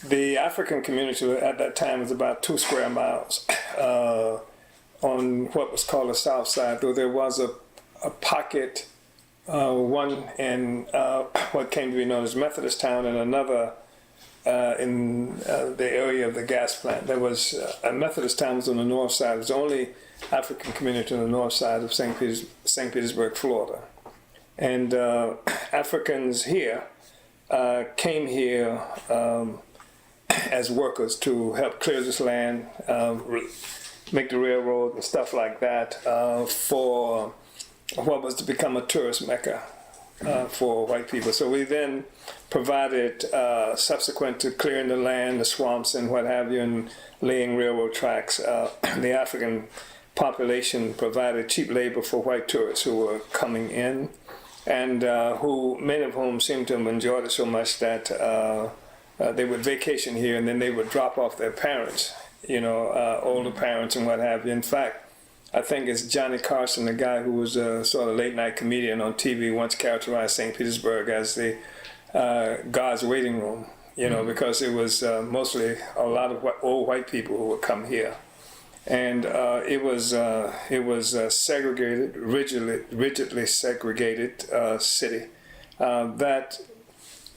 The African community at that time was about 2 square miles on what was called the South Side, though there was a pocket, one in what came to be known as Methodist Town, and another in the area of the gas plant. There was a Methodist Town was on the north side. It was the only African community on the north side of St. Petersburg, Florida. And Africans here came here as workers to help clear this land, make the railroad and stuff like that for what was to become a tourist mecca for white people. So we then provided, subsequent to clearing the land, the swamps and what have you, and laying railroad tracks, the African population provided cheap labor for white tourists who were coming in, and who, many of whom seemed to have enjoyed it so much that they would vacation here and then they would drop off their parents, older parents and what have you. In fact, I think it's Johnny Carson, the guy who was a sort of late night comedian on TV, once characterized St. Petersburg as the God's waiting room, because it was mostly a lot of old white people who would come here. And it was segregated, rigidly segregated city that,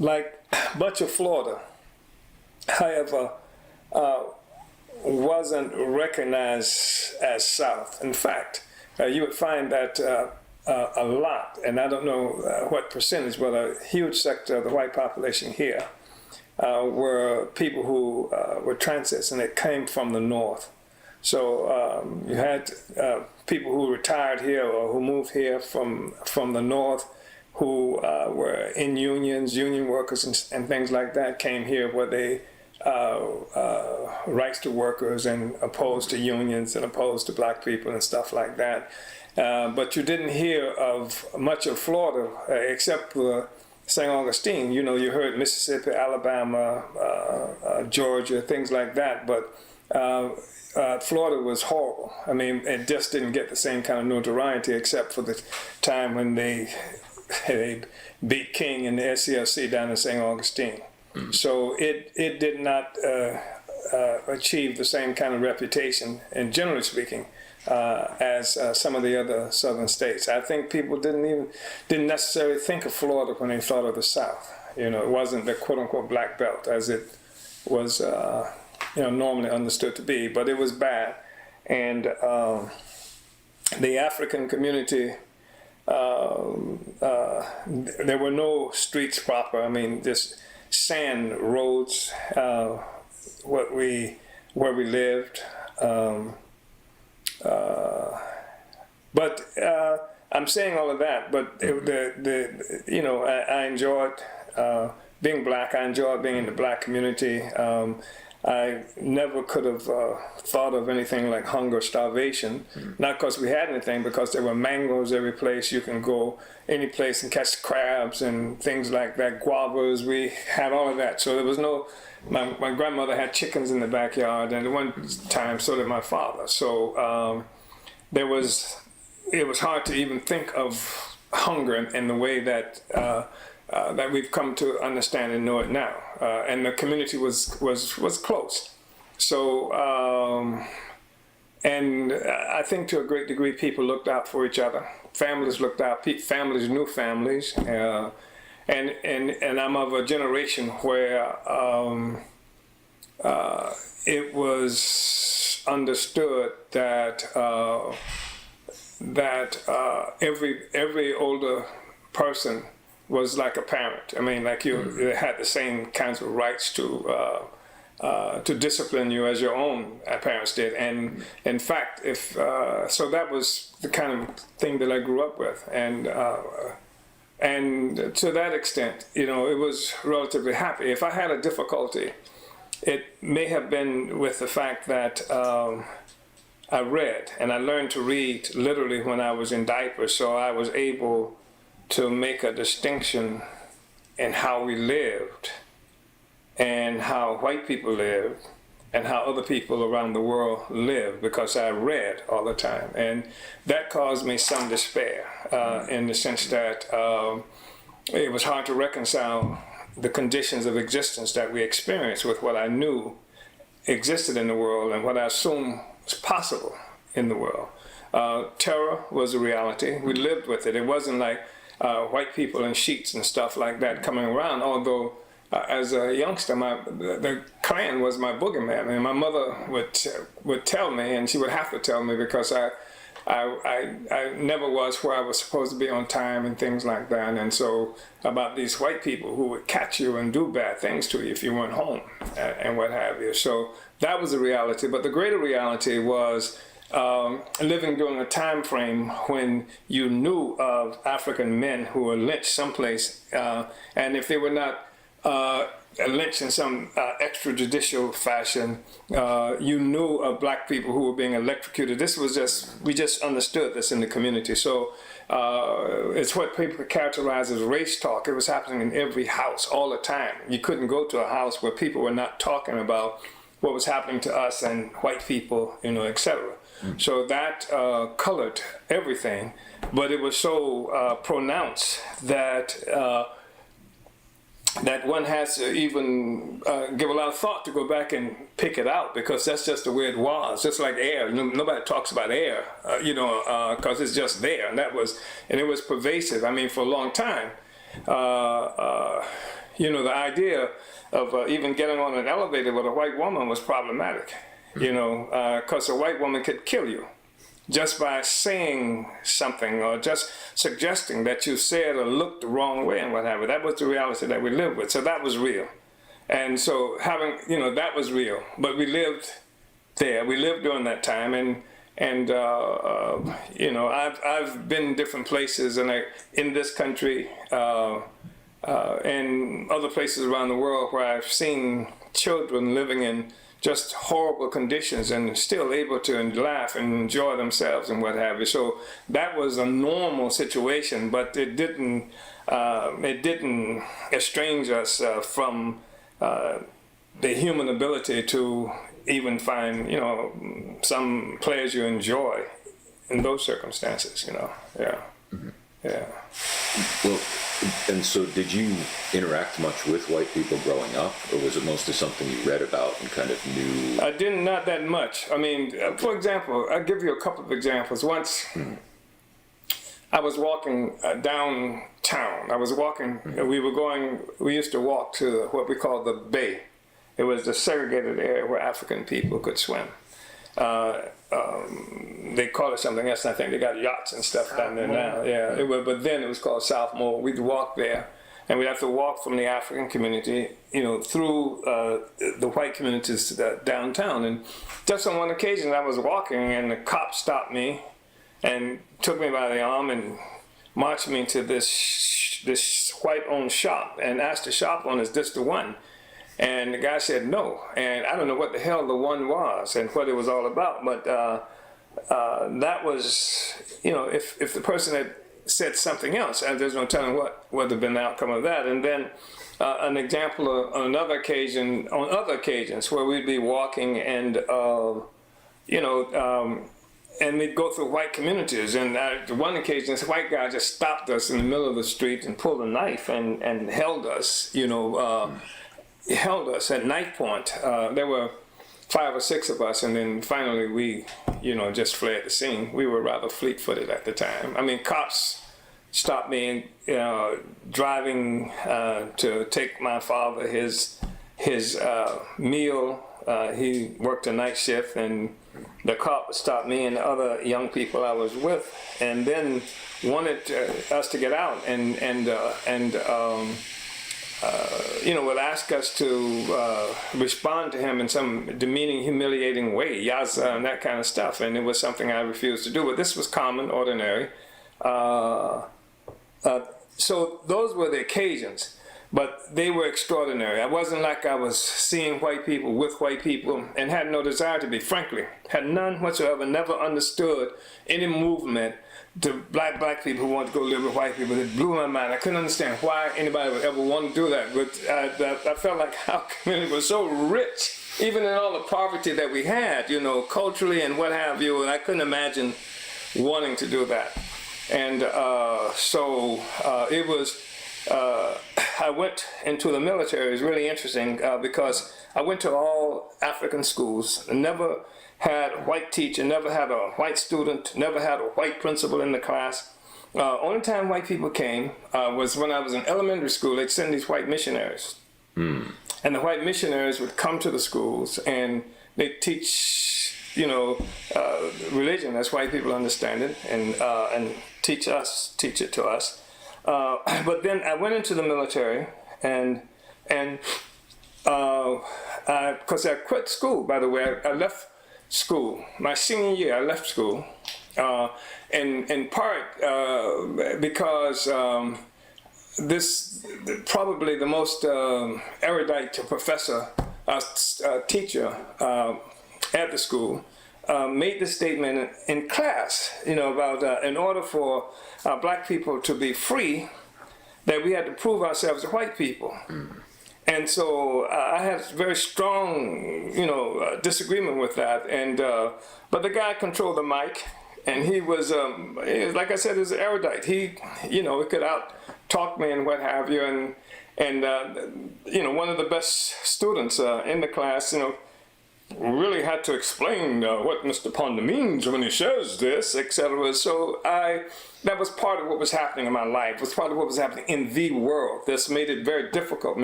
like much of Florida, however, wasn't recognized as South. In fact, you would find that a lot, and I don't know what percentage, but a huge sector of the white population here were people who were transits, and it came from the North. So you had people who retired here or who moved here from the North, who were in unions, union workers and things like that, came here where they rights to workers and opposed to unions and opposed to black people and stuff like that. But you didn't hear of much of Florida except for St. Augustine. You heard Mississippi, Alabama, Georgia, things like that. But Florida was horrible. I mean, it just didn't get the same kind of notoriety except for the time when they beat King in the SCLC down in St. Augustine. So it did not achieve the same kind of reputation, and generally speaking, as some of the other southern states. I think people didn't necessarily think of Florida when they thought of the South. It wasn't the quote unquote black belt as it was normally understood to be, but it was bad. And the African community, there were no streets proper. I mean, just sand roads where we lived, but I'm saying all of that. But I enjoyed being black. I enjoyed being in the black community. I never could have thought of anything like hunger, starvation. Not because we had anything, because there were mangoes every place. You can go any place and catch crabs and things like that, guavas. We had all of that. So there was no, my grandmother had chickens in the backyard, and at one time so did my father. So it was hard to even think of hunger in the way that that we've come to understand and know it now. And the community was close. So, and I think to a great degree, people looked out for each other. Families looked out, families knew families. And I'm of a generation where it was understood that every older person was like a parent. I mean, like you had the same kinds of rights to discipline you as your own parents did. And in fact, so that was the kind of thing that I grew up with. And to that extent, it was relatively happy. If I had a difficulty, it may have been with the fact that I read, and I learned to read literally when I was in diapers, so I was able to make a distinction in how we lived and how white people lived and how other people around the world live, because I read all the time. And that caused me some despair in the sense that it was hard to reconcile, the conditions of existence that we experienced with what I knew existed in the world and what I assumed was possible in the world. Terror was a reality. We lived with it. It wasn't like white people in sheets and stuff like that coming around, although as a youngster, the Klan was my boogeyman. And my mother would tell me, and she would have to tell me because I never was where I was supposed to be on time and things like that. And so about these white people who would catch you and do bad things to you if you weren't home and what have you. So that was a reality. But the greater reality was living during a time frame when you knew of African men who were lynched someplace, and if they were not lynched in some extrajudicial fashion, you knew of black people who were being electrocuted. This was we just understood this in the community. So it's what people characterize as race talk. It was happening in every house all the time. You couldn't go to a house where people were not talking about what was happening to us and white people, etc. So that colored everything, but it was so pronounced that that one has to even give a lot of thought to go back and pick it out, because that's just the way it was. Just like air, nobody talks about air, because it's just there, and it was pervasive. I mean, for a long time, the idea of even getting on an elevator with a white woman was problematic, because a white woman could kill you just by saying something or just suggesting that you said or looked the wrong way and what have you. That was the reality that we lived with. So that was real. And so that was real. But we lived there. We lived during that time. And I've been in different places in this country and other places around the world where I've seen children living in just horrible conditions and still able to laugh and enjoy themselves and what have you. So that was a normal situation, but it didn't estrange us from the human ability to even find, some pleasure you enjoy in those circumstances, yeah. Mm-hmm. Yeah. Well, and so did you interact much with white people growing up, or was it mostly something you read about and kind of knew? I didn't, not that much. I mean, for example, I'll give you a couple of examples. Once I was walking downtown. I was walking, we used to walk to what we call the Bay. It was the segregated area where African people could swim. They call it something else. I think they got yachts and stuff down there now. Yeah, but then it was called South Mole. We'd walk there, and we'd have to walk from the African community, through the white communities downtown. And just on one occasion, I was walking, and the cop stopped me and took me by the arm and marched me to this white-owned shop and asked the shop owner, "Is this the one?" And the guy said no, and I don't know what the hell the one was and what it was all about, but that was, if the person had said something else, and there's no telling what would have been the outcome of that. And then an example on other occasions where we'd be walking and, and we'd go through white communities, and one occasion, this white guy just stopped us in the middle of the street and pulled a knife and held us, held us at knife point. There were 5 or 6 of us, and then finally we, just fled the scene. We were rather fleet-footed at the time. I mean, cops stopped me, driving to take my father his meal. He worked a night shift, and the cop stopped me and the other young people I was with, and then wanted us to get out and would ask us to respond to him in some demeaning, humiliating way, yaza, and that kind of stuff. And it was something I refused to do. But this was common, ordinary. So those were the occasions. But they were extraordinary. I wasn't like I was seeing white people with white people and had no desire to be, frankly. Had none whatsoever, never understood any movement to black people who want to go live with white people. It blew my mind. I couldn't understand why anybody would ever want to do that. But I felt like our community was so rich, even in all the poverty that we had, culturally and what have you. And I couldn't imagine wanting to do that. And so it was, I went into the military, it was really interesting because I went to all African schools, never had a white teacher, never had a white student, never had a white principal in the class. Only time white people came was when I was in elementary school. They'd send these white missionaries. And the white missionaries would come to the schools and they'd teach, religion as white people understand it, and teach it to us. But then I went into the military, and because I quit school, by the way, I left school. My senior year, I left school, in part because this probably the most erudite professor, teacher at the school, made the statement in class, about in order for black people to be free, that we had to prove ourselves to white people. And so I had very strong, disagreement with that. And but the guy controlled the mic, and he was like I said, he was erudite. He could out-talk me and what have you. And one of the best students in the class, really had to explain what Mr. Ponder means when he says this, etc. So that was part of what was happening in my life, was part of what was happening in the world. This made it very difficult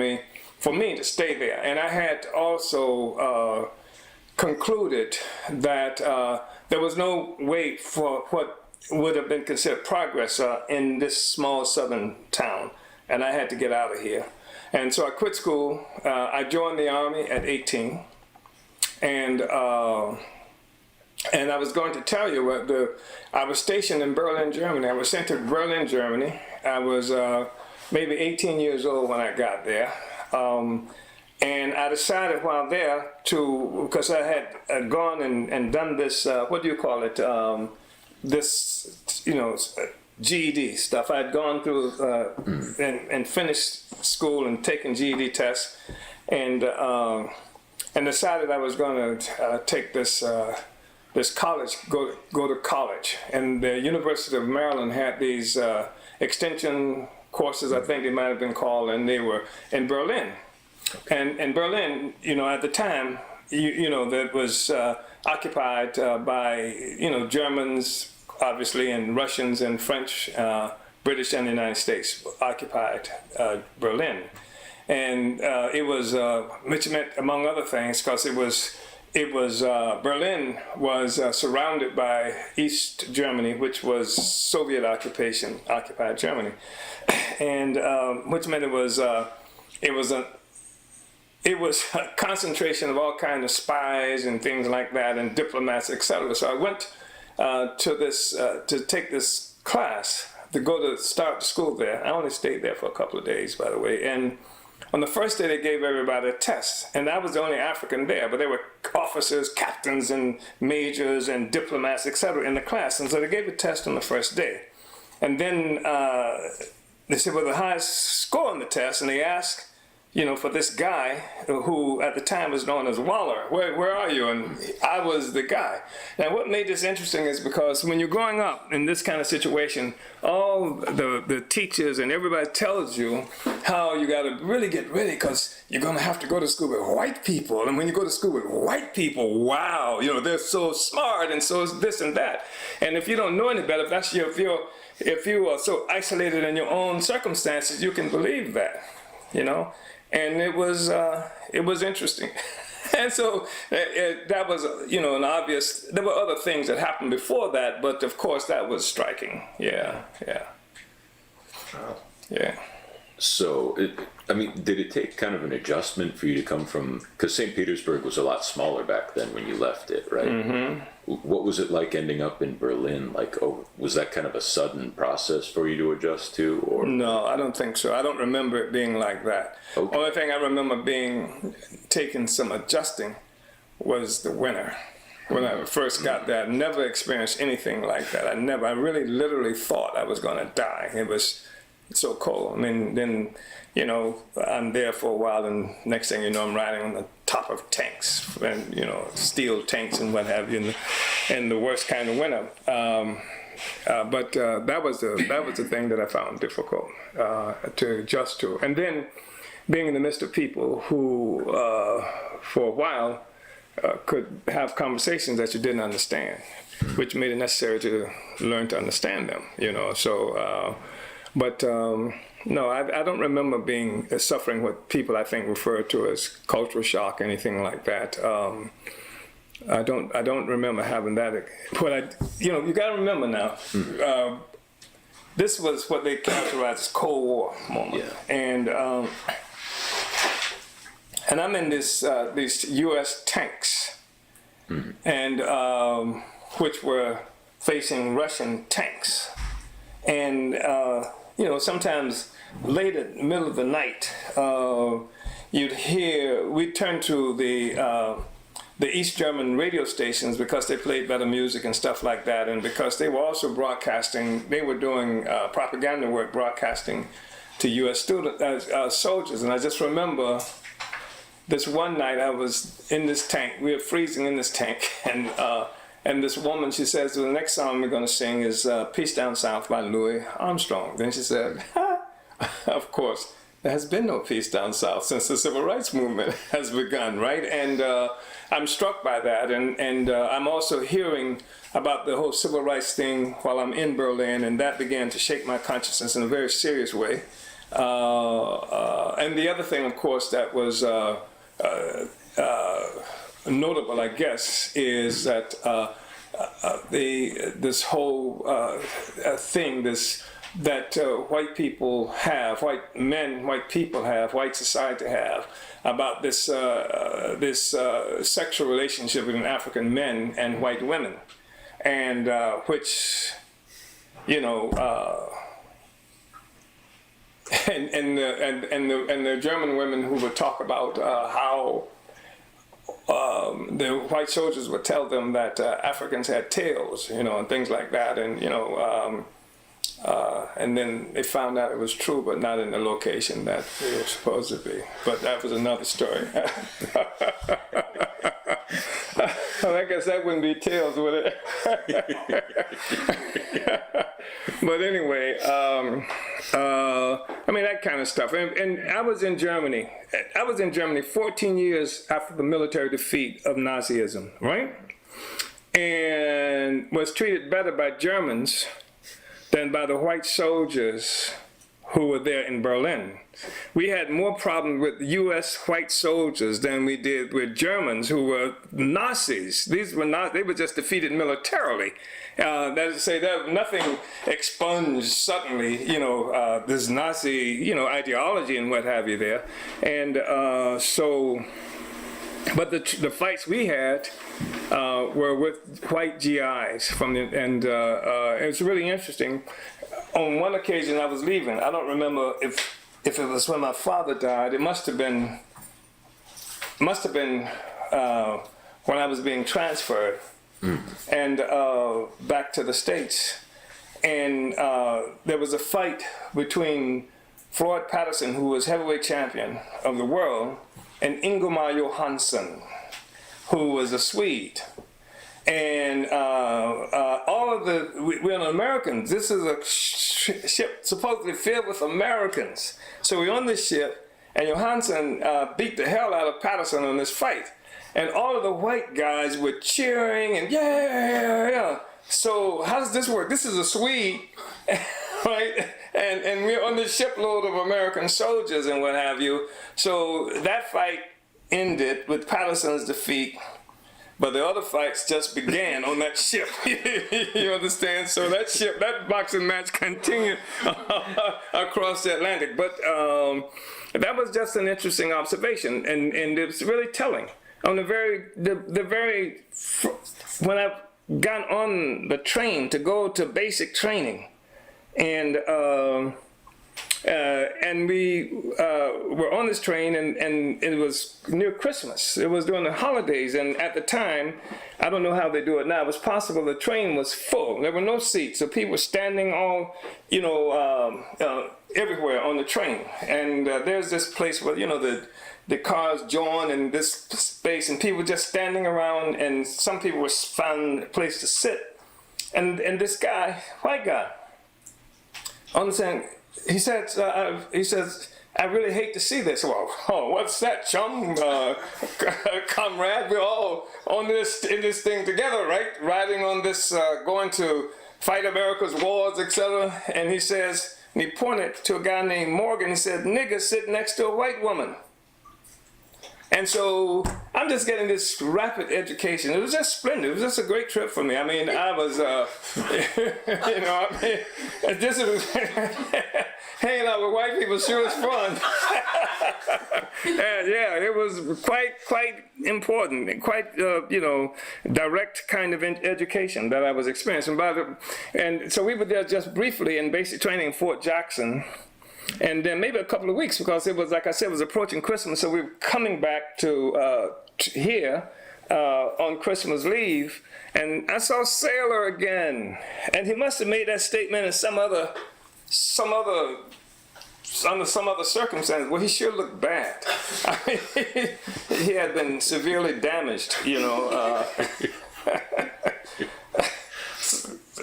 for me to stay there. And I had also concluded that there was no way for what would have been considered progress in this small southern town. And I had to get out of here. And so I quit school. I joined the Army at 18. And I was going to tell you I was stationed in Berlin, Germany. I was sent to Berlin, Germany. I was maybe 18 years old when I got there. And I decided while there because I had gone and done this, what do you call it? GED stuff. I had gone through and finished school and taken GED tests, and decided I was going to take this college, go to college. And the University of Maryland had these extension courses, I think they might have been called, and they were in Berlin. And Berlin, at the time, that was occupied by, Germans, obviously, and Russians and French, British and the United States occupied Berlin. And it was, which meant, among other things, because Berlin was surrounded by East Germany, which was Soviet occupied Germany, and which meant it was a concentration of all kinds of spies and things like that, and diplomats, etc. So I went to take this class to start school there. I only stayed there for a couple of days, by the way, and on the first day, they gave everybody a test, and I was the only African there, but there were officers, captains, and majors, and diplomats, etc. in the class, and so they gave a test on the first day. And then they said, well, the highest score on the test, and they asked, for this guy who at the time was known as Waller, where are you? And I was the guy. Now, what made this interesting is because when you're growing up in this kind of situation, all the teachers and everybody tells you how you got to really get ready because you're going to have to go to school with white people. And when you go to school with white people, wow, they're so smart and so this and that. And if you don't know any better, if you are so isolated in your own circumstances, you can believe that, And it was interesting. And so that was, an obvious, there were other things that happened before that, but of course that was striking. Yeah. Wow. Yeah. So, did it take kind of an adjustment for you to come from, because St. Petersburg was a lot smaller back then when you left it, right? Mm-hmm. What was it like ending up in Berlin? Was that kind of a sudden process for you to adjust to? Or? No, I don't think so. I don't remember it being like that. Okay. Only thing I remember taking some adjusting was the winter. When I first got there, I never experienced anything like that. I really literally thought I was going to die. It was so cold. Then, I'm there for a while, and next thing you know, I'm riding on the top of tanks, and, steel tanks and what have you, in the worst kind of winter. But that was the thing that I found difficult to adjust to. And then being in the midst of people who, for a while, could have conversations that you didn't understand, which made it necessary to learn to understand them. So, no, I don't remember suffering what people I think refer to as cultural shock, anything like that. I don't remember having that. You got to remember now. This was what they characterized as Cold War moment, and I'm in these U.S. tanks, and which were facing Russian tanks, and sometimes late at the middle of the night, we'd turn to the East German radio stations because they played better music and stuff like that, and because they were also broadcasting, they were doing propaganda work, broadcasting to U.S. soldiers. And I just remember this one night I was in this tank, we were freezing in this tank, and this woman, she says, the next song we're going to sing is Peace Down South by Louis Armstrong. Then she said, of course, there has been no peace down south since the civil rights movement has begun, right? And I'm struck by that, and I'm also hearing about the whole civil rights thing while I'm in Berlin, and that began to shake my consciousness in a very serious way. And the other thing, of course, that was notable, I guess, is that this whole thing, that white people have, white people have, white society have, about this sexual relationship between African men and white women, and which, and the German women who would talk about how the white soldiers would tell them that Africans had tails, and things like that, and then they found out it was true, but not in the location that they were supposed to be. But that was another story. Well, I guess that wouldn't be tails, would it? But anyway, that kind of stuff. And I was in Germany. 14 years after the military defeat of Nazism, right? And was treated better by Germans than by the white soldiers who were there in Berlin. We had more problems with U.S. white soldiers than we did with Germans who were Nazis. These were not, they were just defeated militarily. That is to say, that nothing expunged suddenly, this Nazi, ideology and what have you there. And but the fights we had were with white GIs and it's really interesting. On one occasion I was leaving. I don't remember if it was when my father died. It must have been when I was being transferred and back to the States. And there was a fight between Floyd Patterson, who was heavyweight champion of the world, and Ingemar Johansson, who was a Swede. And we're Americans. This is a ship supposedly filled with Americans. So we're on this ship, and Johansson beat the hell out of Patterson in this fight. And all of the white guys were cheering and yeah. So how does this work? This is a Swede, right? And we're on this shipload of American soldiers and what have you. So that fight ended with Patterson's defeat. But the other fights just began on that ship. You understand? So that boxing match continued across the Atlantic. But that was just an interesting observation, and it's really telling. On when I got on the train to go to basic training, and we were on this train, and it was near Christmas. It was during the holidays, and at the time, I don't know how they do it now, it was possible the train was full. There were no seats, so people were standing all, everywhere on the train. And there's this place where, the cars join in this space, and people just standing around, and some people were found a place to sit. And this guy, white guy, on the thing, he says, I really hate to see this. Well, oh, what's that, chum? Comrade, we're all in this thing together, right? Riding on this, going to fight America's wars, etc. And he says, and he pointed to a guy named Morgan. He said, nigga sitting next to a white woman. And so I'm just getting this rapid education. It was just splendid. It was just a great trip for me. I mean, I was, this is hanging out with white people sure is fun. And yeah, it was quite important, quite direct kind of education that I was experiencing. And so we were there just briefly in basic training in Fort Jackson. And then maybe a couple of weeks, because it was, like I said, it was approaching Christmas, so we were coming back to here on Christmas leave, and I saw Sailor again, and he must have made that statement in under some other circumstances. Well, he sure looked bad. I mean, he had been severely damaged, I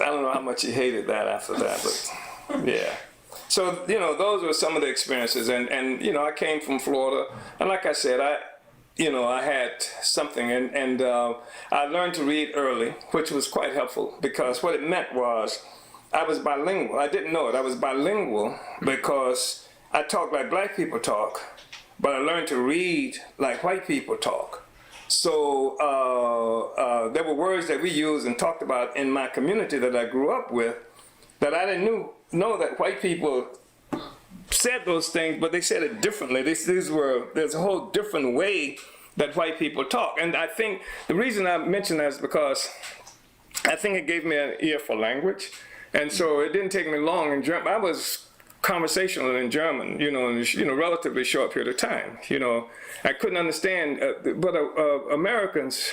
don't know how much he hated that after that, but yeah. So, those were some of the experiences, and I came from Florida, and like I said, I had something, and I learned to read early, which was quite helpful, because what it meant was I was bilingual. I didn't know it. I was bilingual because I talk like black people talk, but I learned to read like white people talk. So there were words that we used and talked about in my community that I grew up with that I didn't know that white people said those things, but they said it differently. There's a whole different way that white people talk. And I think the reason I mention that is because I think it gave me an ear for language. And so it didn't take me long in German. I was conversational in German, in a relatively short period of time. I couldn't understand, but Americans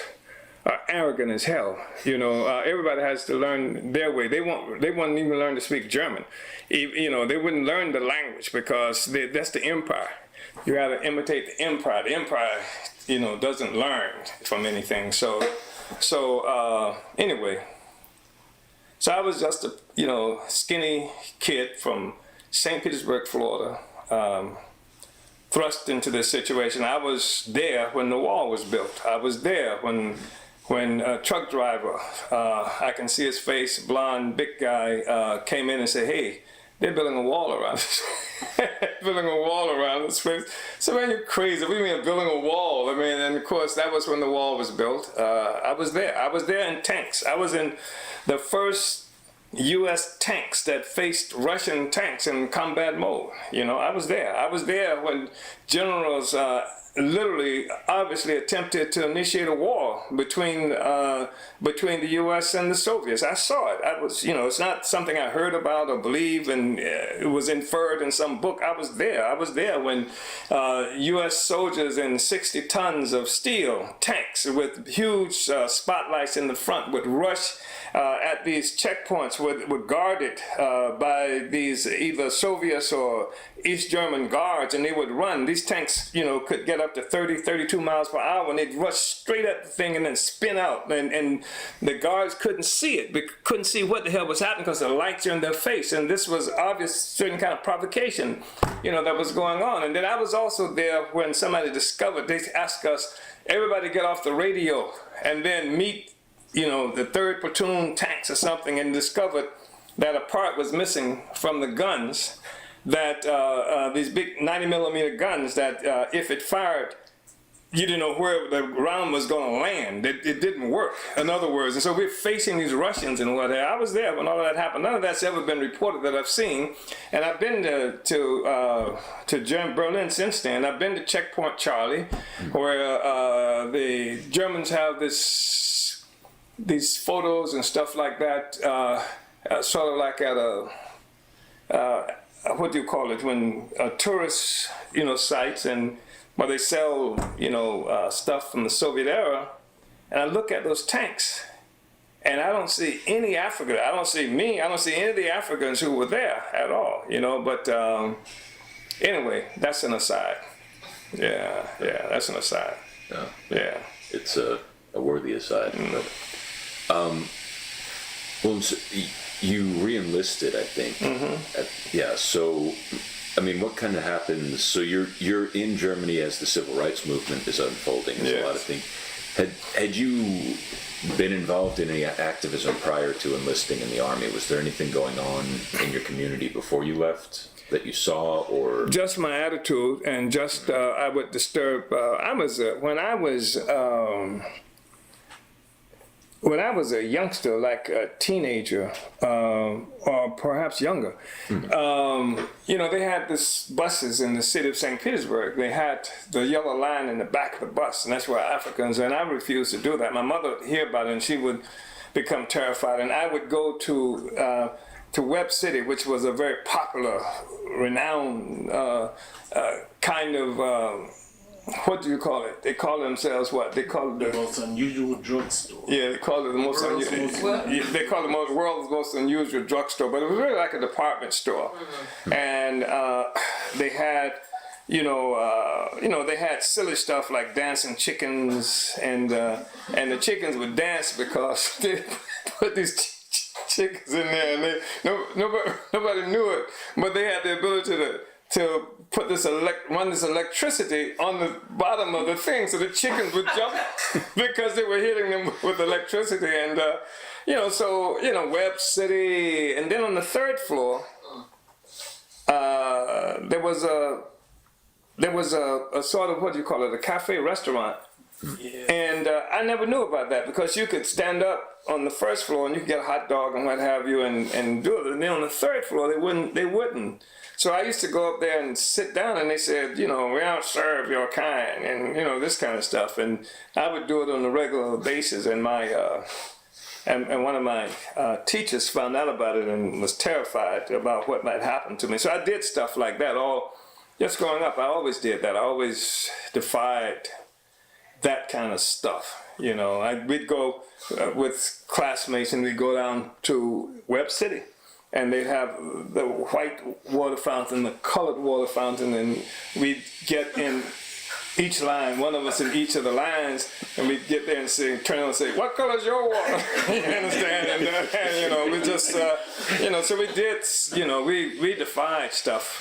are arrogant as hell. Everybody has to learn their way. They won't even learn to speak German. They wouldn't learn the language because that's the empire. You got to imitate the empire. The empire, doesn't learn from anything. So anyway, so I was just a skinny kid from St. Petersburg, Florida, thrust into this situation. I was there when the wall was built. I was there when a truck driver, I can see his face, blonde, big guy, came in and said, hey, they're building a wall around this. Building a wall around this place. So, man, you're crazy. What do you mean building a wall? I mean, and of course, that was when the wall was built. I was there. I was there in tanks. I was in the first U.S. tanks that faced Russian tanks in combat mode. I was there. I was there when generals literally, obviously attempted to initiate a war between the U.S. and the Soviets. I saw it. I was, it's not something I heard about or believe, and it was inferred in some book. I was there. I was there when U.S. soldiers in 60 tons of steel tanks with huge spotlights in the front would rush at these checkpoints, were guarded by these either Soviets or East German guards, and they would run. These tanks, could get up to 30, 32 miles per hour, and they'd rush straight at the thing and then spin out. And the guards couldn't see it, couldn't see what the hell was happening because the lights are in their face. And this was obvious, certain kind of provocation, that was going on. And then I was also there when somebody discovered, they asked us, everybody get off the radio and then meet, the 3rd platoon tanks or something, and discovered that a part was missing from the guns, that these big 90 millimeter guns that if it fired, you didn't know where the round was going to land. It didn't work, in other words. And so we're facing these Russians and whatever. I was there when all of that happened. None of that's ever been reported that I've seen. And I've been to Berlin since then. I've been to Checkpoint Charlie, where the Germans have these photos and stuff like that, sort of like at a, what do you call it, when tourist, sites, and where they sell, stuff from the Soviet era, and I look at those tanks, and I don't see any African. I don't see me. I don't see any of the Africans who were there at all, But anyway, that's an aside. Yeah, that's an aside. Yeah. It's a worthy aside. Mm. But, Well, so you re-enlisted, I think. Yeah. So, I mean, what kind of happens? So you're in Germany as the civil rights movement is unfolding. There's a lot of things. Had you been involved in any activism prior to enlisting in the army? Was there anything going on in your community before you left that you saw, or just my attitude and just I would disturb. When I was a youngster, like a teenager, or perhaps younger, they had this buses in the city of St. Petersburg. They had the yellow line in the back of the bus, and that's where Africans, and I refused to do that. My mother would hear about it, and she would become terrified. And I would go to Webb City, which was a very popular, renowned kind of, what do you call it? They call themselves what? They call it the most unusual drugstore. Yeah, they call it the most unusual. They call it the world's most unusual drugstore, but it was really like a department store. And they had, they had silly stuff like dancing chickens, and the chickens would dance because they put these chickens in there, and nobody knew it, but they had the ability to put run this electricity on the bottom of the thing, so the chickens would jump because they were hitting them with electricity. And Webb City, and then on the third floor, there was a sort of, what do you call it, a cafe restaurant. Yeah. And I never knew about that, because you could stand up on the first floor and you could get a hot dog and what have you and do it. And then on the third floor they wouldn't. So I used to go up there and sit down, and they said, we don't serve your kind, and this kind of stuff. And I would do it on a regular basis. And my and one of my teachers found out about it and was terrified about what might happen to me. So I did stuff like that all just growing up. I always did that. I always defied that kind of stuff. We'd go with classmates, and we'd go down to Webb City, and they'd have the white water fountain, the colored water fountain, and we'd get in each line, one of us in each of the lines, and we'd get there and turn around and say, "What color is your water?" You understand? And we just, so we did, we defied stuff,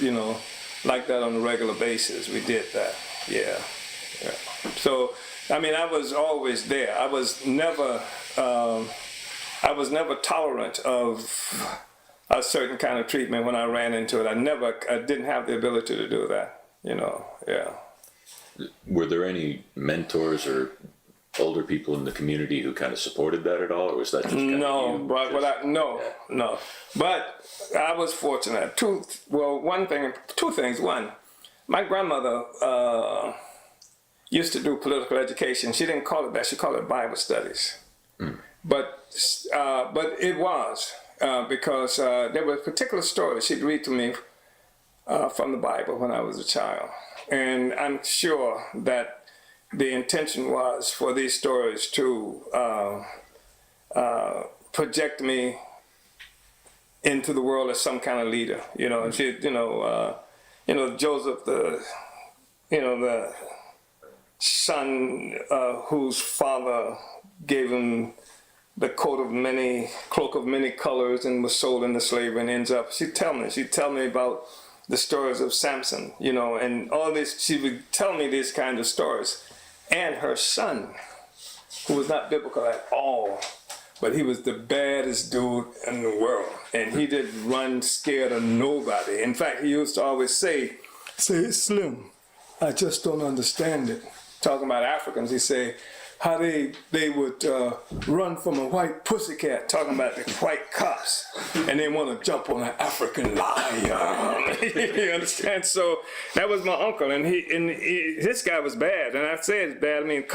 like that on a regular basis. We did that, yeah. So, I mean, I was always there. I was never tolerant of a certain kind of treatment when I ran into it. I didn't have the ability to do that, yeah. Were there any mentors or older people in the community who kind of supported that at all, or was that just kind of you? No. But I was fortunate. Two things. One, my grandmother used to do political education. She didn't call it that. She called it Bible studies. But it was because there were particular stories she'd read to me from the Bible when I was a child. And I'm sure that the intention was for these stories to project me into the world as some kind of leader, And she, Joseph, the son whose father gave him the cloak of many colors and was sold into slavery and ends up. She'd tell me about the stories of Samson, and all this. She would tell me these kinds of stories. And her son, who was not biblical at all, but he was the baddest dude in the world, and he didn't run scared of nobody. In fact, he used to always say, "Slim, I just don't understand it." Talking about Africans, he say how they would run from a white pussycat, talking about the white cops, and they want to jump on an African lion. You understand? So that was my uncle, and this guy was bad, and I say it's bad. I mean,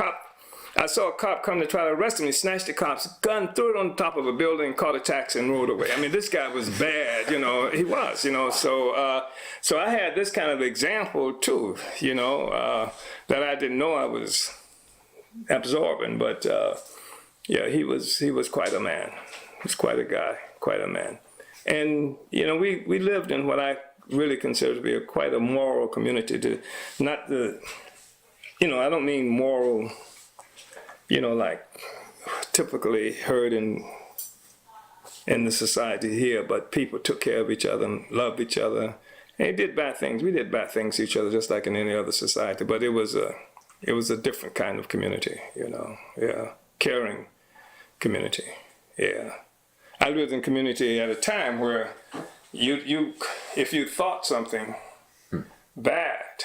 I saw a cop come to try to arrest him. He snatched the cop's gun, threw it on the top of a building, caught a taxi, and rode away. I mean, this guy was bad, He was, So I had this kind of example too, that I didn't know I was absorbing. But he was quite a man. He was quite a guy, quite a man. And we lived in what I really consider to be quite a moral community. I don't mean moral, like typically heard in in the society here, but people took care of each other and loved each other. And they did bad things. We did bad things to each other just like in any other society, but it was a different kind of community, caring community, yeah. I lived in a community at a time where if you thought something bad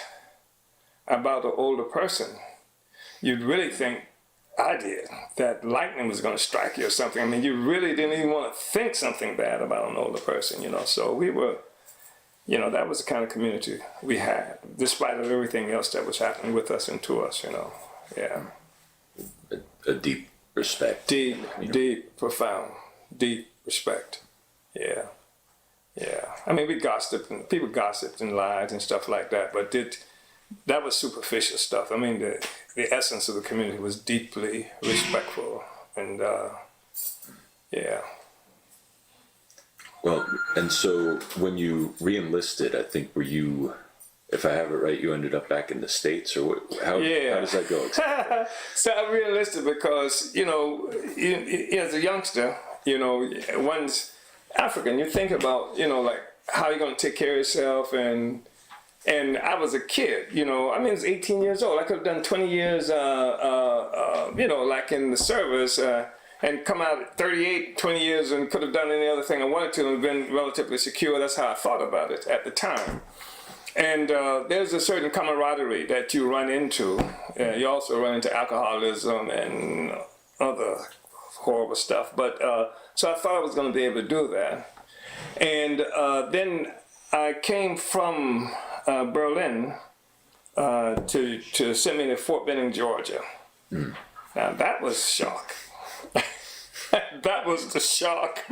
about an older person, you'd really think, I did, that lightning was going to strike you or something. I mean, you really didn't even want to think something bad about an older person, So we were, that was the kind of community we had, despite of everything else that was happening with us and to us, Yeah. A deep respect. Deep, profound, deep respect. Yeah. Yeah. I mean, people gossiped and lied and stuff like that, but that was superficial stuff. I mean, the essence of the community was deeply respectful, and yeah. Well, and so when you re-enlisted, I think if I have it right, you ended up back in the States, or how does that go? So I re-enlisted because, as a youngster, one's African, you think about, like how you're going to take care of yourself, and I was a kid, I was 18 years old. I could have done 20 years, like in the service, and come out at 38, 20 years, and could have done any other thing I wanted to and been relatively secure. That's how I thought about it at the time. And there's a certain camaraderie that you run into. You also run into alcoholism and other horrible stuff. But so I thought I was going to be able to do that. And then I came from Berlin to send me to Fort Benning, Georgia. Now that was shock. That was the shock.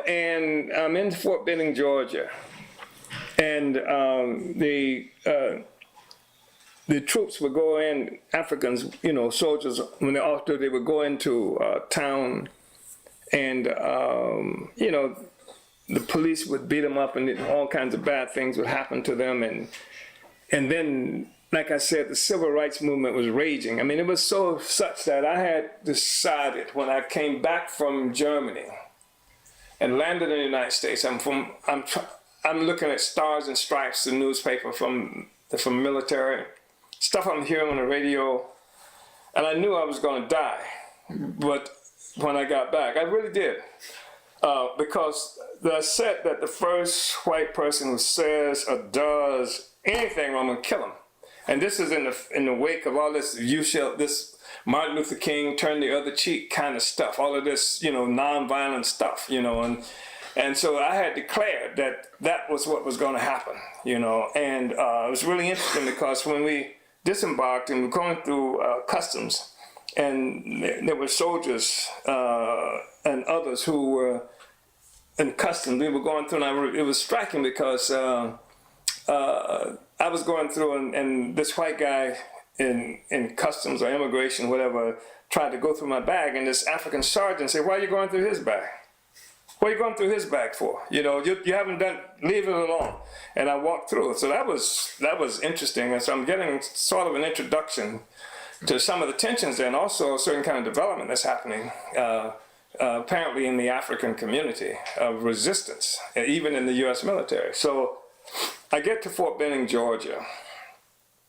And I'm in Fort Benning, Georgia, and the troops would go in, Africans, soldiers, when they would go into town, and the police would beat them up, and all kinds of bad things would happen to them, and then, like I said, the civil rights movement was raging. I mean, it was such that I had decided when I came back from Germany and landed in the United States. I'm looking at Stars and Stripes, the newspaper from military stuff I'm hearing on the radio, and I knew I was going to die. But when I got back, I really did, because they said that the first white person who says or does anything wrong, I'm gonna kill him. And this is in the wake of all this this Martin Luther King turn the other cheek kind of stuff, all of this, nonviolent stuff, and so I had declared that was what was going to happen, and it was really interesting because when we disembarked and we're going through customs, and there were soldiers and others who were in customs, we were going through, and it was striking because I was going through, and this white guy in customs or immigration, whatever, tried to go through my bag, and this African sergeant said, "Why are you going through his bag? What are you going through his bag for? You haven't done, leave it alone." And I walked through it. So that was interesting. And so I'm getting sort of an introduction to some of the tensions there, and also a certain kind of development that's happening, apparently in the African community of resistance, even in the U.S. military. So I get to Fort Benning, Georgia,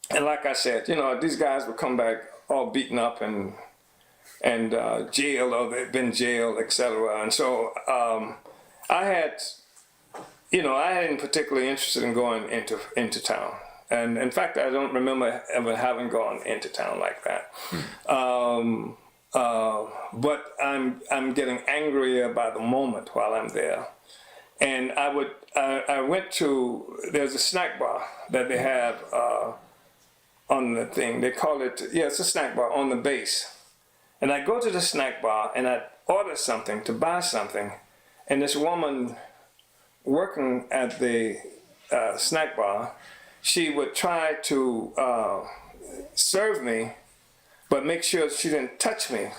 and like I said, these guys would come back all beaten up and jailed, or they'd been jailed, etc. And so I hadn't particularly interested in going into town, and in fact, I don't remember ever having gone into town like that. But I'm getting angrier by the moment while I'm there. And I went to, there's a snack bar that they have on the thing. They call it, it's a snack bar on the base. And I go to the snack bar and I order something to buy something. And this woman working at the snack bar, she would try to serve me, but make sure she didn't touch me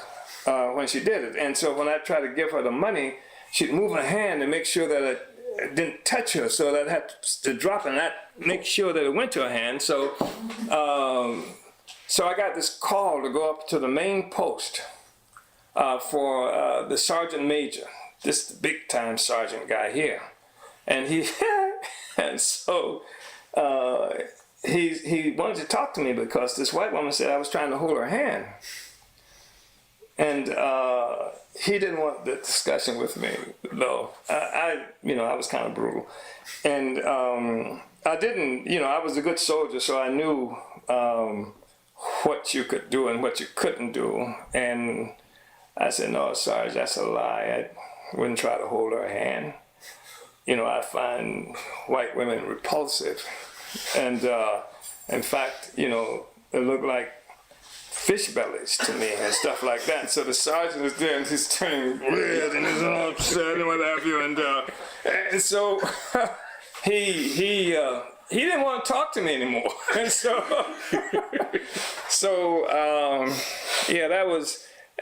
when she did it. And so when I tried to give her the money, she'd move her hand and make sure that it didn't touch her, so that I had to drop it and make sure that it went to her hand. So, so I got this call to go up to the main post for the sergeant major, this big time sergeant guy here, and he and so he wanted to talk to me because this white woman said I was trying to hold her hand, and he didn't want the discussion with me though. I was kind of brutal, and I didn't, I was a good soldier, so I knew what you could do and what you couldn't do. And I said, no, Sarge, that's a lie. I wouldn't try to hold her hand. I find white women repulsive. And in fact, it looked like fish bellies to me and stuff like that. So the sergeant was there and he's turning red and he's all upset and what have you. And so he didn't want to talk to me anymore.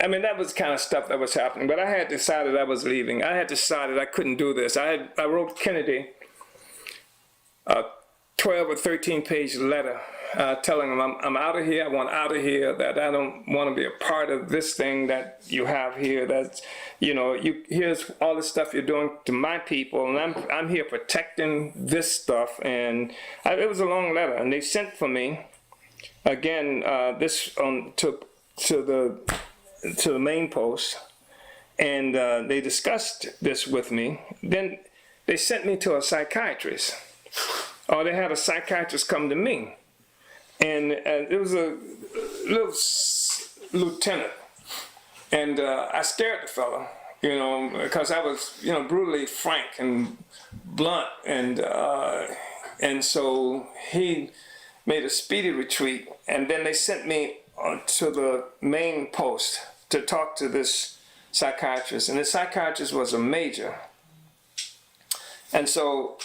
And that was kind of stuff that was happening. But I had decided I was leaving. I had decided I couldn't do this. I wrote Kennedy a 12 or 13 page letter telling him I'm out of here. I want out of here. That I don't want to be a part of this thing that you have here. That's here's all the stuff you're doing to my people, and I'm here protecting this stuff. And it was a long letter, and they sent for me again. This to the main post, and they discussed this with me. Then they sent me to a psychiatrist, or they had a psychiatrist come to me, and it was a little lieutenant, and I scared the fellow, because I was, brutally frank and blunt, and so he made a speedy retreat, and then they sent me to the main post to talk to this psychiatrist, and the psychiatrist was a major. And so,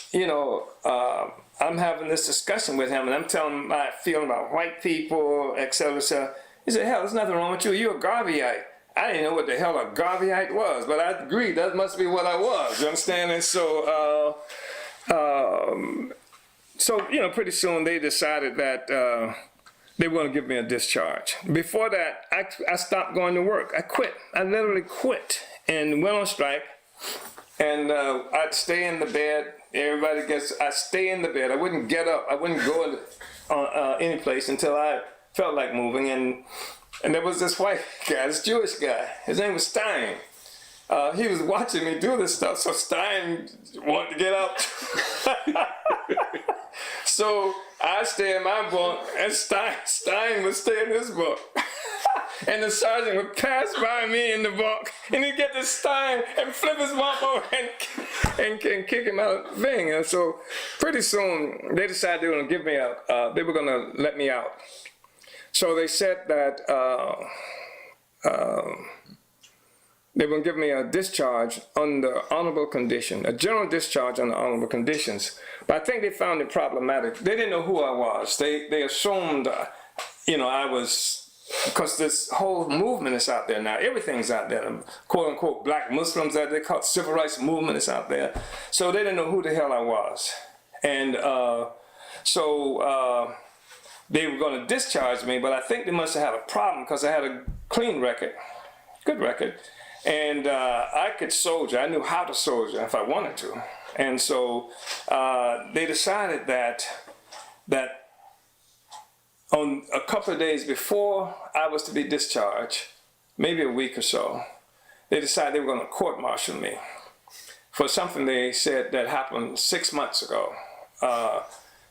I'm having this discussion with him, and I'm telling him my feeling about white people, etc. So he said, hell, there's nothing wrong with you. You're a Garveyite. I didn't know what the hell a Garveyite was, but I agreed that must be what I was. You understand? And so, pretty soon they decided that they were going to give me a discharge. Before that, I stopped going to work. I quit. I literally quit and went on strike. And I'd stay in the bed. I'd stay in the bed. I wouldn't get up. I wouldn't go any place until I felt like moving. And there was this white guy, this Jewish guy. His name was Stein. He was watching me do this stuff, so Stein wanted to get up. So I'd stay in my bunk, and Stein would stay in his bunk. And the sergeant would pass by me in the bunk, and he'd get this Stein and flip his bunk over and kick him out of the thing. And so pretty soon they decided they were going to give me they were going to let me out. So they said that they were going to give me a discharge under honorable condition, a general discharge under honorable conditions. But I think they found it problematic. They didn't know who I was. They assumed, I was, because this whole movement is out there now. Everything's out there. Quote unquote black Muslims, that they call it, civil rights movement is out there. So they didn't know who the hell I was. And so they were going to discharge me, but I think they must have had a problem because I had a clean record, good record. And I could soldier. I knew how to soldier if I wanted to. And so they decided that on a couple of days before I was to be discharged, maybe a week or so, they decided they were going to court-martial me for something they said that happened 6 months ago.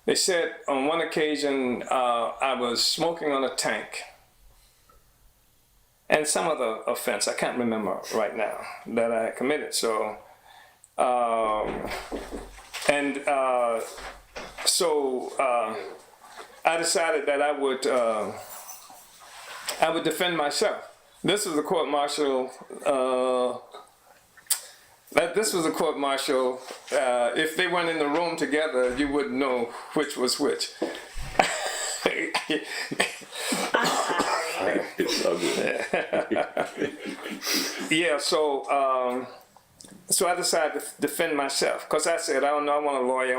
They said on one occasion I was smoking on a tank, and some other offense I can't remember right now that I committed. So, I decided that I would defend myself. This was a court martial. This was a court martial. If they weren't in the room together, you wouldn't know which was which. It's ugly. Yeah, so I decided to defend myself because I said, I don't know, I want a lawyer.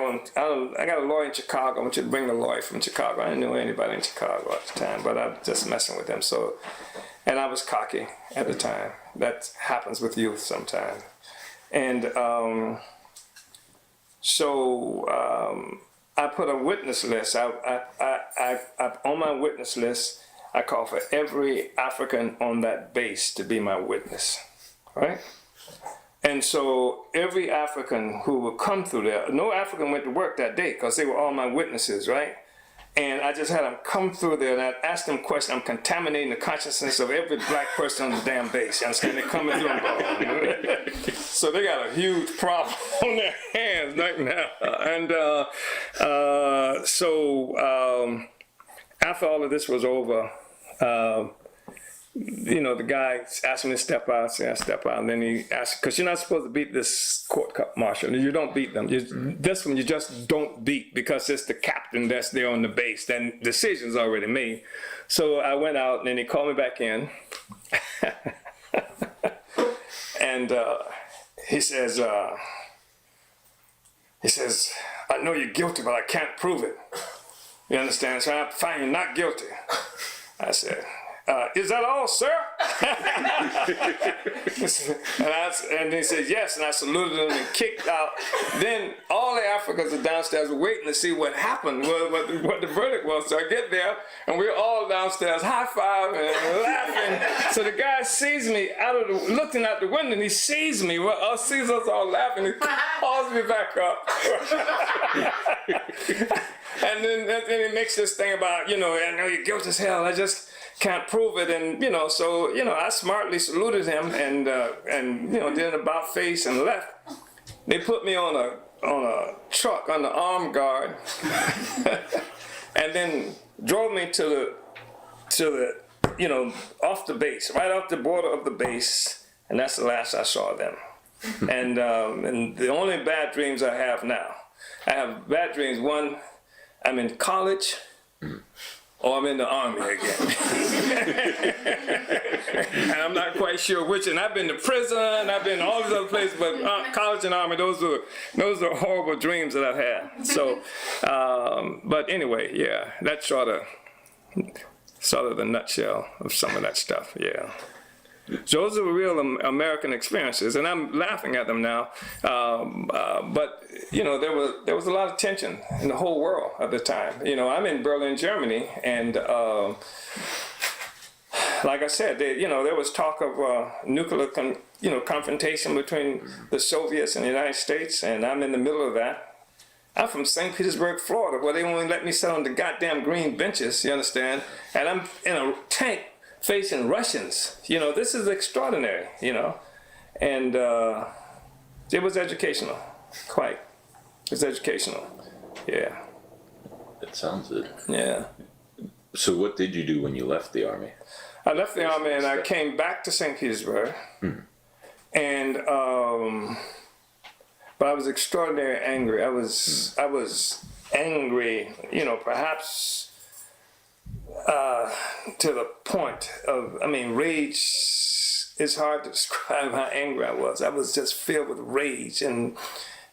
I got a lawyer in Chicago. I want you to bring the lawyer from Chicago. I didn't know anybody in Chicago at the time, but I was just messing with them. So And I was cocky at the time. That happens with youth sometimes. And I put a witness list. On my witness list, I call for every African on that base to be my witness, right? And so every African who would come through there, no African went to work that day because they were all my witnesses, right? And I just had them come through there and I'd ask them questions. I'm contaminating the consciousness of every black person on the damn base. You understand? They're coming through. So they got a huge problem on their hands right now. And after all of this was over, the guy asked me to step out, so I step out, and then he asked, because you're not supposed to beat this court martial. You don't beat them. This one you just don't beat because it's the captain that's there on the base. Then decision's already made. So I went out, and then he called me back in, and he says, I know you're guilty, but I can't prove it. You understand? So I find you not guilty. I said, is that all, sir? And he said, yes, and I saluted him and kicked out. Then all the Africans are downstairs waiting to see what happened, what the verdict was. So I get there, and we're all downstairs high-fiving and laughing. So the guy sees me looking out the window, and he sees me, sees us all laughing, he calls me back up. And then he makes this thing about, I know you're guilty as hell, I just can't prove it. And, so, I smartly saluted him and did an about face and left. They put me on a truck on the armed guard and then drove me to the off the base, right off the border of the base. And that's the last I saw them. And the only bad dreams I have now, I have bad dreams. One, I'm in college, or I'm in the army again. And I'm not quite sure which. And I've been to prison, I've been to all these other places, but college and army, those are horrible dreams that I've had. So, but anyway, yeah, that's sort of the nutshell of some of that stuff, yeah. So those are real American experiences, and I'm laughing at them now. But there was a lot of tension in the whole world at the time. I'm in Berlin, Germany, and like I said, there was talk of nuclear confrontation between the Soviets and the United States, and I'm in the middle of that. I'm from St. Petersburg, Florida, where they only let me sit on the goddamn green benches. You understand? And I'm in a tank facing Russians. This is extraordinary, and it was educational, quite. It was educational, yeah. That sounds it. Yeah. So what did you do when you left the army? I left the army and I came back to St. Petersburg, and but I was extraordinarily angry. I was angry, perhaps to the point of, rage is hard to describe how angry I was. I was just filled with rage. And,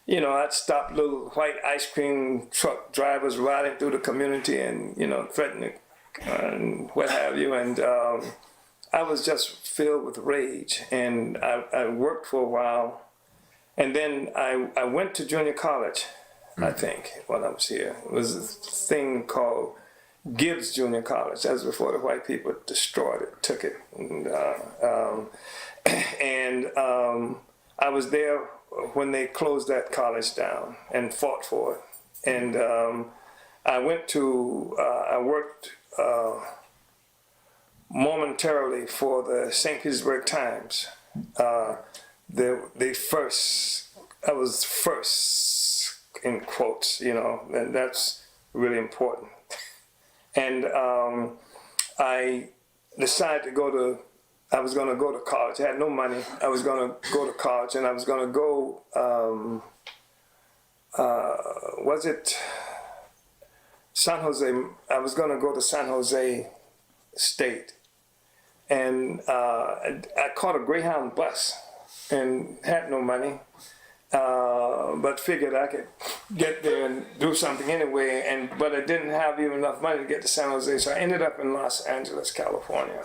I'd stop little white ice cream truck drivers riding through the community and, threatening and what have you. And I was just filled with rage. And I worked for a while. And then I went to junior college, I think, while I was here. It was a thing called Gibbs Junior College. That was before the white people destroyed it, took it. And I was there when they closed that college down and fought for it. And I worked momentarily for the St. Petersburg Times. I was first, in quotes, and that's really important. And I decided I was going to go to college. I had no money. I was going to go to college, and I was going to go, San Jose? I was going to go to San Jose State. And I caught a Greyhound bus and had no money. But figured I could get there and do something anyway, but I didn't have even enough money to get to San Jose, so I ended up in Los Angeles, California.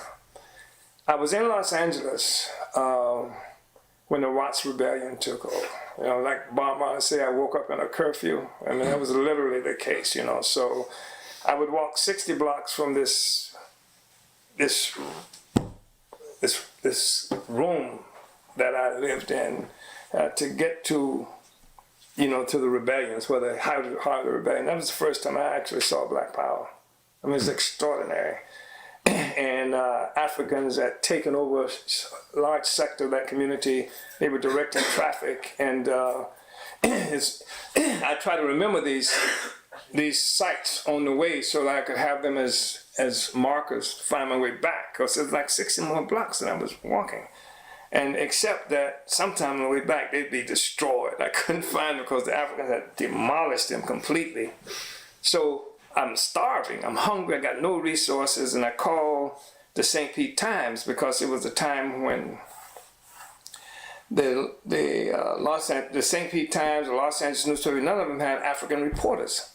I was in Los Angeles when the Watts Rebellion took over. You know, like Bob Marley said, I woke up in a curfew. I mean, that was literally the case, you know. So I would walk 60 blocks from this room that I lived in to get to, you know, to the rebellions, where the heart of the rebellion. That was the first time I actually saw Black Power. I mean, it's extraordinary. And Africans had taken over a large sector of that community. They were directing traffic, and I try to remember these sites on the way so that I could have them as markers to find my way back, because it was like 60 more blocks that I was walking. And except that sometime on the way back, they'd be destroyed. I couldn't find them because the Africans had demolished them completely. So I'm starving, I'm hungry, I got no resources, and I called the St. Pete Times, because it was a time when the St. Pete Times, the Los Angeles newspaper, none of them had African reporters.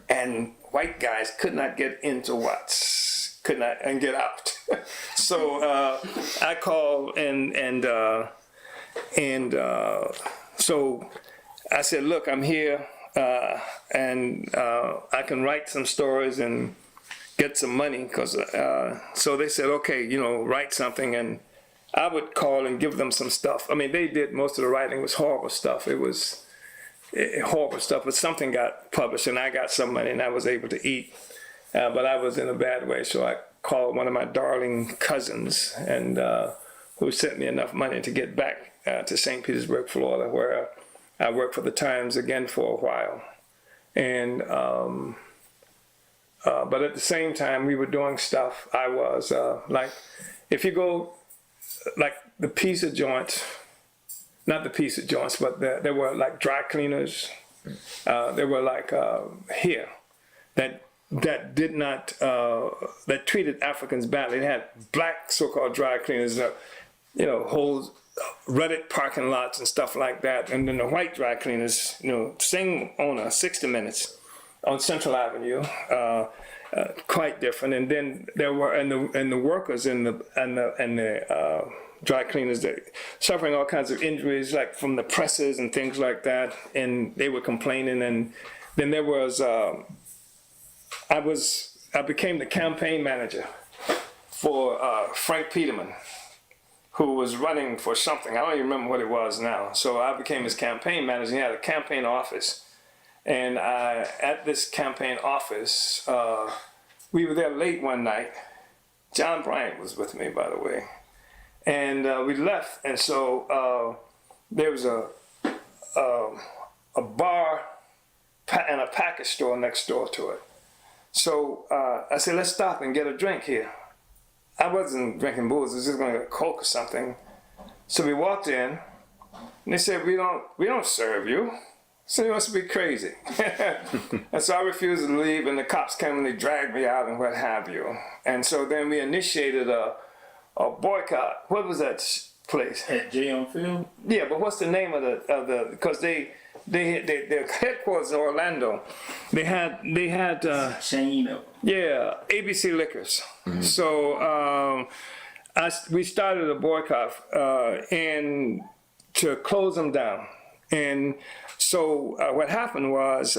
And white guys could not get into Watts, could not, and get out. So I called and so I said, look, I'm here. And I can write some stories and get some money, because so they said, okay, you know, write something. And I would call and give them some stuff. I mean, they did most of the writing. It was horrible stuff. It was horrible stuff, but something got published, and I got some money, and I was able to eat. But I was in a bad way, so I called one of my darling cousins, and who sent me enough money to get back to St. Petersburg, Florida, where I worked for the Times again for a while. And but at the same time, we were doing stuff. I was like, if you go, like the pizza joints, not the pizza joints, but there were like dry cleaners. There were like here that did not that treated Africans badly. They had black so-called dry cleaners, you know, whole rented parking lots and stuff like that. And then the white dry cleaners, you know, same owner, 60 Minutes on Central Avenue, quite different. And then there were and the workers and the dry cleaners that suffering all kinds of injuries, like from the presses and things like that. And they were complaining. And then there was I became the campaign manager for Frank Peterman, who was running for something. I don't even remember what it was now. So I became his campaign manager. He had a campaign office. And at this campaign office, we were there late one night. John Bryant was with me, by the way. And we left. And so there was a bar and a package store next door to it. So I said, let's stop and get a drink here. I wasn't drinking booze, I was just going to get a Coke or something. So we walked in, and they said, we don't serve you. So you must be crazy. And so I refused to leave, and the cops came and they dragged me out and what have you. And so then we initiated a boycott. What was that place? At J.M. Field? Yeah, but what's the name of the because their headquarters in Orlando, they had Shane. yeah, ABC Liquors. Mm-hmm. So we started a boycott and to close them down. And so what happened was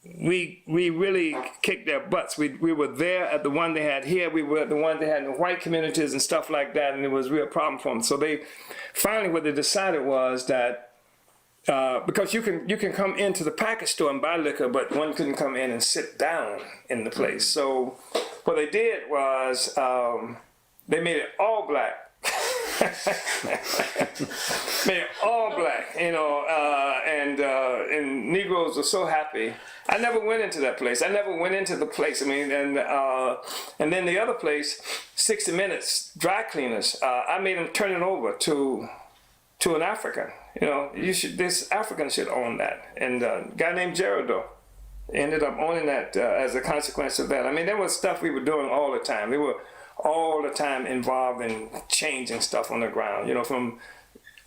we really kicked their butts. We were there at the one they had here. We were at the one they had in the white communities and stuff like that, and it was a real problem for them. So they finally what they decided was that because you can come into the package store and buy liquor, but one couldn't come in and sit down in the place. So what they did was they made it all black. Made it all black, you know, and Negroes were so happy. I never went into that place. I never went into the place. I mean, and then the other place, 60 Minutes Dry Cleaners. I made them turn it over to an African. You know, this African should own that. And a guy named Gerardo ended up owning that as a consequence of that. I mean, there was stuff we were doing all the time. We were all the time involved in changing stuff on the ground, you know, from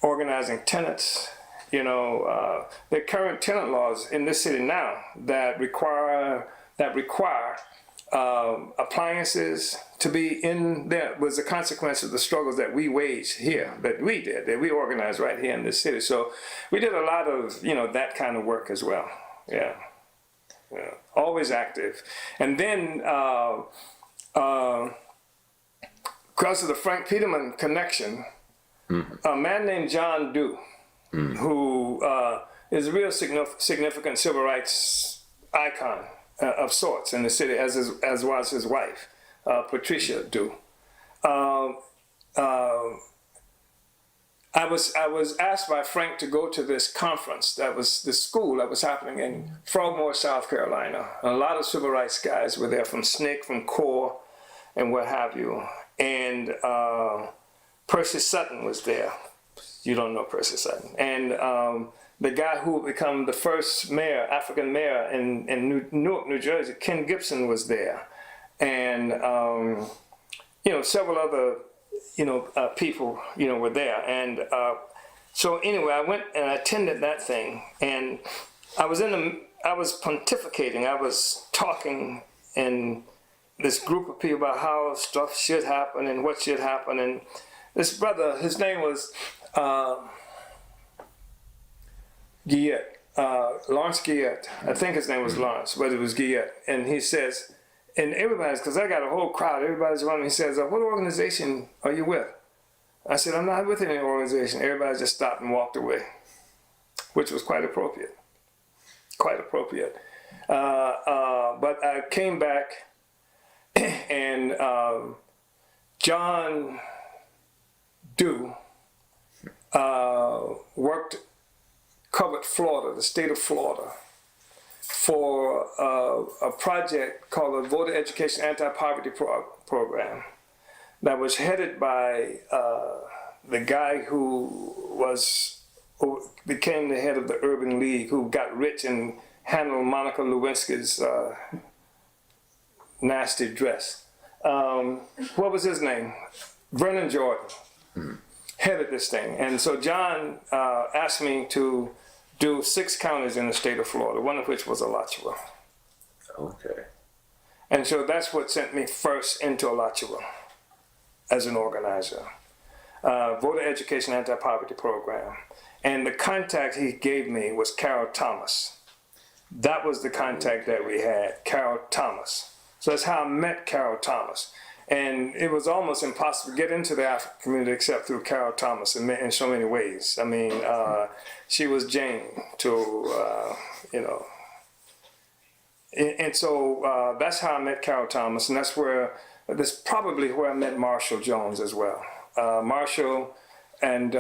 organizing tenants, you know, the current tenant laws in this city now that require appliances to be in there was a consequence of the struggles that we waged here, that we organized right here in this city. So we did a lot of, that kind of work as well. Yeah. Always active. And then, because of the Frank Peterman connection, a man named John Dew, who is a real significant civil rights icon of sorts in the city, as was his wife, Patricia Dew. I was asked by Frank to go to this conference. That was the school that was happening in Frogmore, South Carolina. A lot of civil rights guys were there from SNCC, from CORE, and what have you. And Percy Sutton was there. You don't know Percy Sutton. And the guy who would become the first mayor, African mayor in Newark, New Jersey, Ken Gibson, was there. And, several other, people, were there. And so anyway, I went and I attended that thing. And I was pontificating. I was talking in this group of people about how stuff should happen and what should happen. And this brother, his name was Guillet, Lawrence Guillet. I think his name was Lawrence, but it was Guillet. And he says, and everybody's, because I got a whole crowd, everybody's around me. He says, what organization are you with? I said, I'm not with any organization. Everybody just stopped and walked away, which was quite appropriate. Quite appropriate. But I came back, and John Dew covered Florida, the state of Florida, for a project called the Voter Education Anti-Poverty Program that was headed by the guy who became the head of the Urban League, who got rich and handled Monica Lewinsky's nasty dress. What was his name? Vernon Jordan headed this thing. And so John asked me to do 6 counties in the state of Florida, one of which was Alachua. Okay. And so that's what sent me first into Alachua as an organizer. Voter Education Anti-Poverty Program. And the contact he gave me was Carol Thomas. That was the contact that we had, Carol Thomas. So that's how I met Carol Thomas. And it was almost impossible to get into the African community except through Carol Thomas in so many ways. I mean, she was Jane to, And so that's how I met Carol Thomas, and that's probably where I met Marshall Jones as well. Marshall and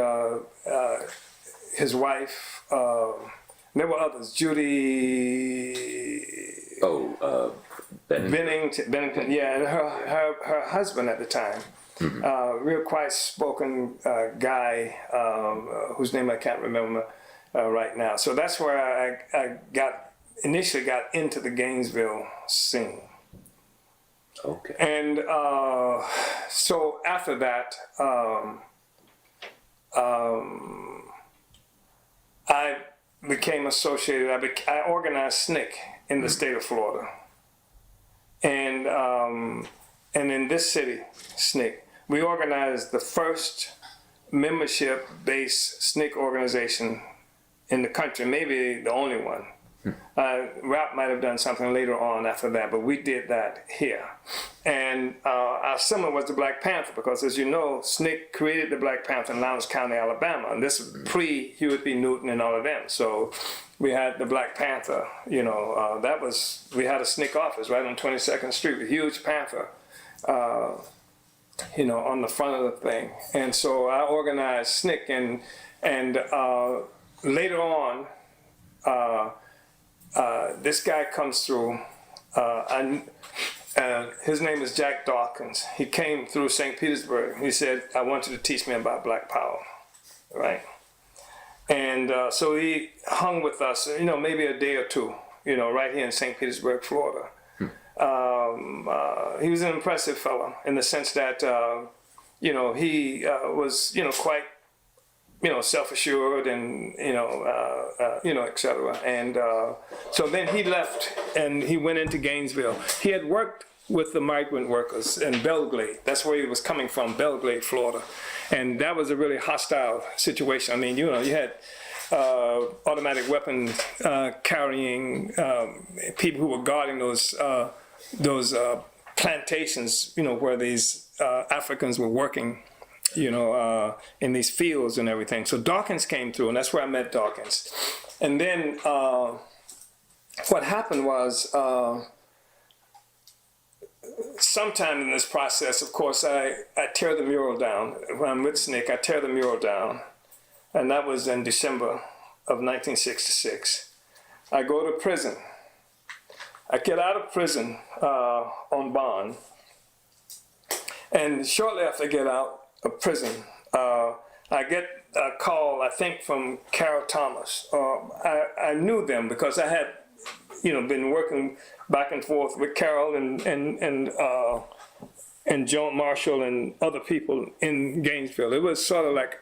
his wife, there were others, Judy... Bennington, yeah, and her husband at the time, real quiet spoken guy whose name I can't remember right now. So that's where I initially got into the Gainesville scene. Okay. And so after that, I became associated. I organized SNCC in the state of Florida. And in this city, SNCC, we organized the first membership-based SNCC organization in the country, maybe the only one. RAP might have done something later on after that, but we did that here. And our symbol was the Black Panther, because as you know, SNCC created the Black Panther in Lowndes County, Alabama, and this was pre-Hewitt B. Newton and all of them. So we had the Black Panther, we had a SNCC office right on 22nd Street, a huge panther, on the front of the thing. And so I organized SNCC, and later on, this guy comes through, his name is Jack Dawkins. He came through St. Petersburg. He said, I want you to teach me about Black Power, right? And so he hung with us, maybe a day or two, right here in St. Petersburg, Florida. He was an impressive fellow in the sense that, he was, quite, self-assured and, et cetera. And so then he left and he went into Gainesville. He had worked with the migrant workers in Belgrade. That's where he was coming from, Belgrade, Florida. And that was a really hostile situation. I mean, you had automatic weapon carrying people who were guarding those plantations, where these Africans were working, in these fields and everything. So Dawkins came through, and that's where I met Dawkins. And then what happened was, sometime in this process, of course, I tear the mural down. When I'm with SNCC, I tear the mural down. And that was in December of 1966. I go to prison. I get out of prison on bond. And shortly after I get out of prison, I get a call, I think, from Carol Thomas. I knew them because I had, been working back and forth with Carol and Joan Marshall and other people in Gainesville. It was sort of like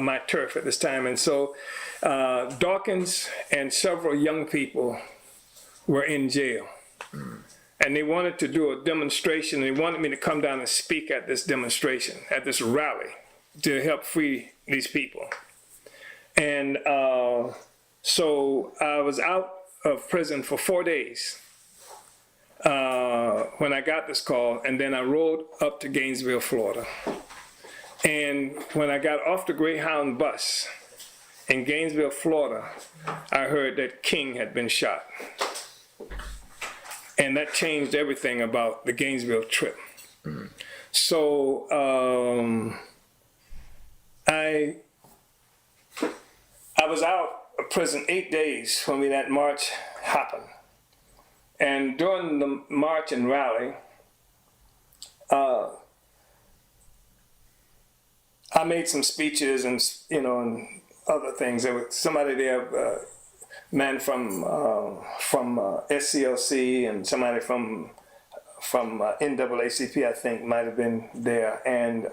my turf at this time. And so Dawkins and several young people were in jail. And they wanted to do a demonstration. They wanted me to come down and speak at this demonstration, at this rally, to help free these people. And so I was out of prison for 4 days when I got this call, and then I rode up to Gainesville, Florida. And when I got off the Greyhound bus in Gainesville, Florida, I heard that King had been shot. And that changed everything about the Gainesville trip. Mm-hmm. So I was out of prison 8 days when that march happened. And during the march and rally, I made some speeches and and other things. There was somebody there, man from SCLC, and somebody from NAACP, I think, might have been there, and